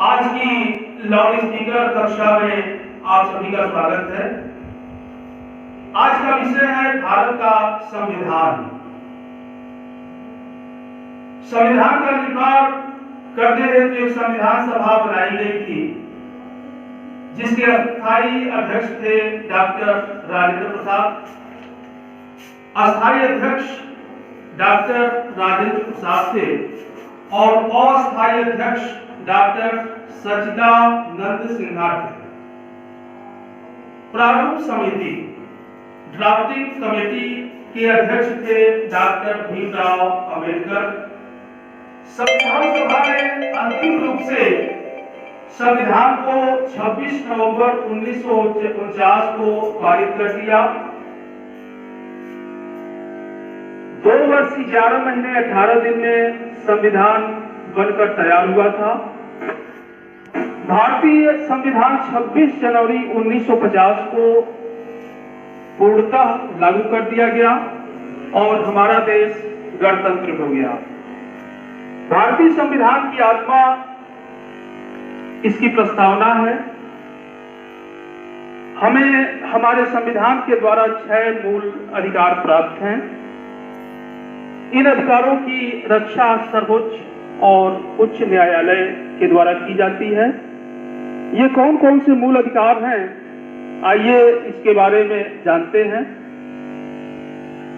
आज की loud speaker कक्षा में आप सभी का स्वागत है। आज का विषय है भारत का संविधान। संविधान का निर्माण करते हेतु एक संविधान सभा बनाई गई थी, जिसके अस्थायी अध्यक्ष थे डॉक्टर राजेंद्र प्रसाद। अस्थायी अध्यक्ष डॉक्टर राजेंद्र प्रसाद थे और अस्थायी अध्यक्ष डॉक्टर सच्चिदानंद सिन्हा थे। प्रारूप समिति ड्राफ्टिंग कमेटी के अध्यक्ष थे डॉक्टर भीमराव अंबेडकर। संविधान सभा ने अंतिम रूप से संविधान को 26 नवंबर 1949 को पारित कर दिया। 2 वर्ष 11 महीने 18 दिन में संविधान बनकर तैयार हुआ था। भारतीय संविधान 26 जनवरी 1950 को पूर्णतः लागू कर दिया गया और हमारा देश गणतंत्र हो गया। भारतीय संविधान की आत्मा इसकी प्रस्तावना है। हमें हमारे संविधान के द्वारा 6 मूल अधिकार प्राप्त हैं। इन अधिकारों की रक्षा सर्वोच्च और उच्च न्यायालय के द्वारा की जाती है। ये कौन कौन से मूल अधिकार हैं, आइए इसके बारे में जानते हैं।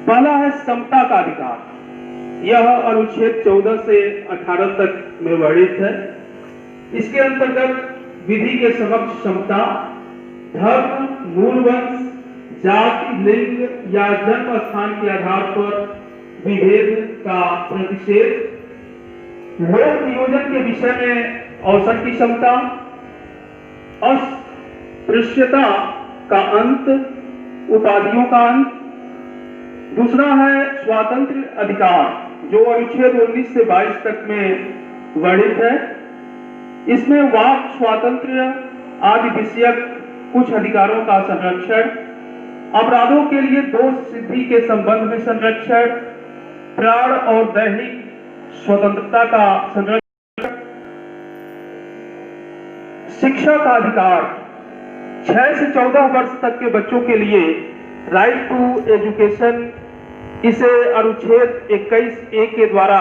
पहला है समता का अधिकार। यह अनुच्छेद 14 से 18 तक में वर्णित है। इसके अंतर्गत विधि के समक्ष समता, धर्म, मूल वंश, जाति, लिंग या जन्म स्थान के आधार पर विभेद का प्रतिषेध, लोक नियोजन के विषय में अवसर की समता, अस्पृश्यता का अंत, उपाधियों का अंत। दूसरा है स्वातंत्र्य अधिकार, जो अनुच्छेद 19 से 22 तक में वर्णित है। इसमें वाक स्वातंत्र्य आदि विषयक कुछ अधिकारों का संरक्षण, अपराधों के लिए दोष सिद्धि के संबंध में संरक्षण, प्राण और दैहिक स्वतंत्रता का संरक्षण, शिक्षा का अधिकार। 6 से 14 वर्ष तक के बच्चों के लिए राइट टू एजुकेशन, इसे अनुच्छेद 21A के द्वारा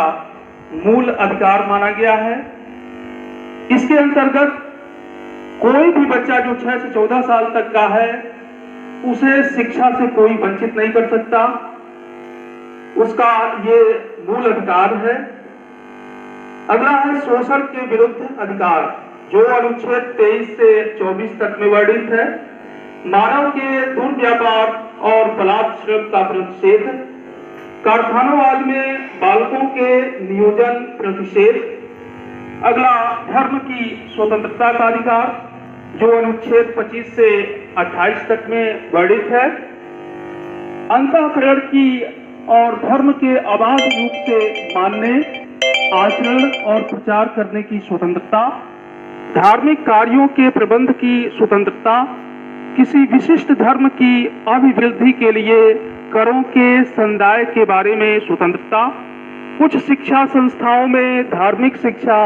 मूल अधिकार माना गया है। इसके अंतर्गत कोई भी बच्चा जो 6 से 14 साल तक का है, उसे शिक्षा से कोई वंचित नहीं कर सकता। उसका ये मूल अधिकार है। अगला है शोषण के विरुद्ध अधिकार, जो अनुच्छेद 23 से 24 तक में वर्णित है। मानव के दुर्व्यापार और बलात्श्रम का प्रतिषेध, कारखानों में बालकों के नियोजन प्रतिषेध। अगला धर्म की स्वतंत्रता का अधिकार, जो अनुच्छेद 25 से 28 तक में वर्णित है। अंतःकरण की और धर्म के अबाध रूप से मानने, आचरण और प्रचार करने की स्वतंत्रता, धार्मिक कार्यों के प्रबंध की स्वतंत्रता, किसी विशिष्ट धर्म की अभिवृद्धि के लिए करों के संदाय के बारे में स्वतंत्रता, कुछ शिक्षा संस्थाओं में धार्मिक शिक्षा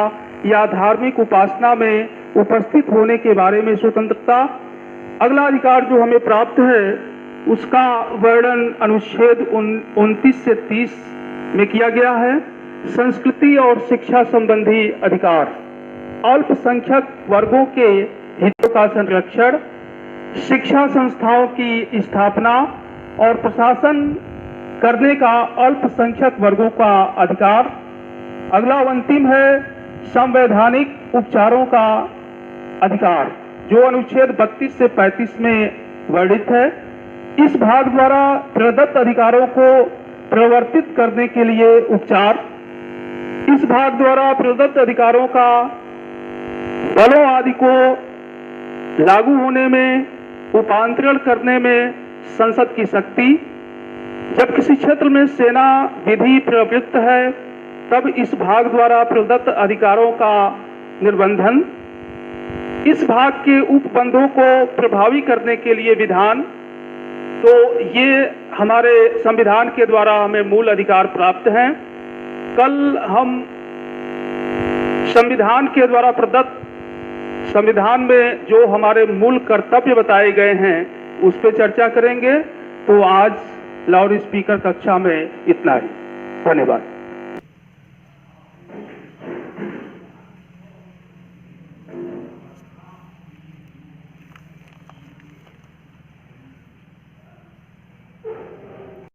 या धार्मिक उपासना में उपस्थित होने के बारे में स्वतंत्रता। अगला अधिकार जो हमें प्राप्त है, उसका वर्णन अनुच्छेद 29 से 30 में किया गया है। संस्कृति और शिक्षा संबंधी अधिकार, अल्पसंख्यक वर्गों के हितों का संरक्षण, शिक्षा संस्थाओं की स्थापना और प्रशासन करने का अल्पसंख्यक वर्गों का अधिकार। अगला अंतिम है संवैधानिक उपचारों का अधिकार, जो अनुच्छेद 32 से 35 में वर्णित है। इस भाग द्वारा प्रदत्त अधिकारों को प्रवर्तित करने के लिए उपचार, इस भाग द्वारा प्रदत्त अधिकारों का बलों आदि को लागू होने में, उपांतरण करने में संसद की शक्ति। जब किसी क्षेत्र में सेना विधि प्रवृत्त है, तब इस भाग द्वारा प्रदत्त अधिकारों का निर्बंधन। इस भाग के उपबंधों को प्रभावी करने के लिए विधान। तो ये हमारे संविधान के द्वारा हमें मूल अधिकार प्राप्त हैं। कल हम संविधान के द्वारा प्रदत्त संविधान में जो हमारे मूल कर्तव्य बताए गए हैं उस पर चर्चा करेंगे। तो आज लाउड स्पीकर कक्षा में इतना ही। धन्यवाद।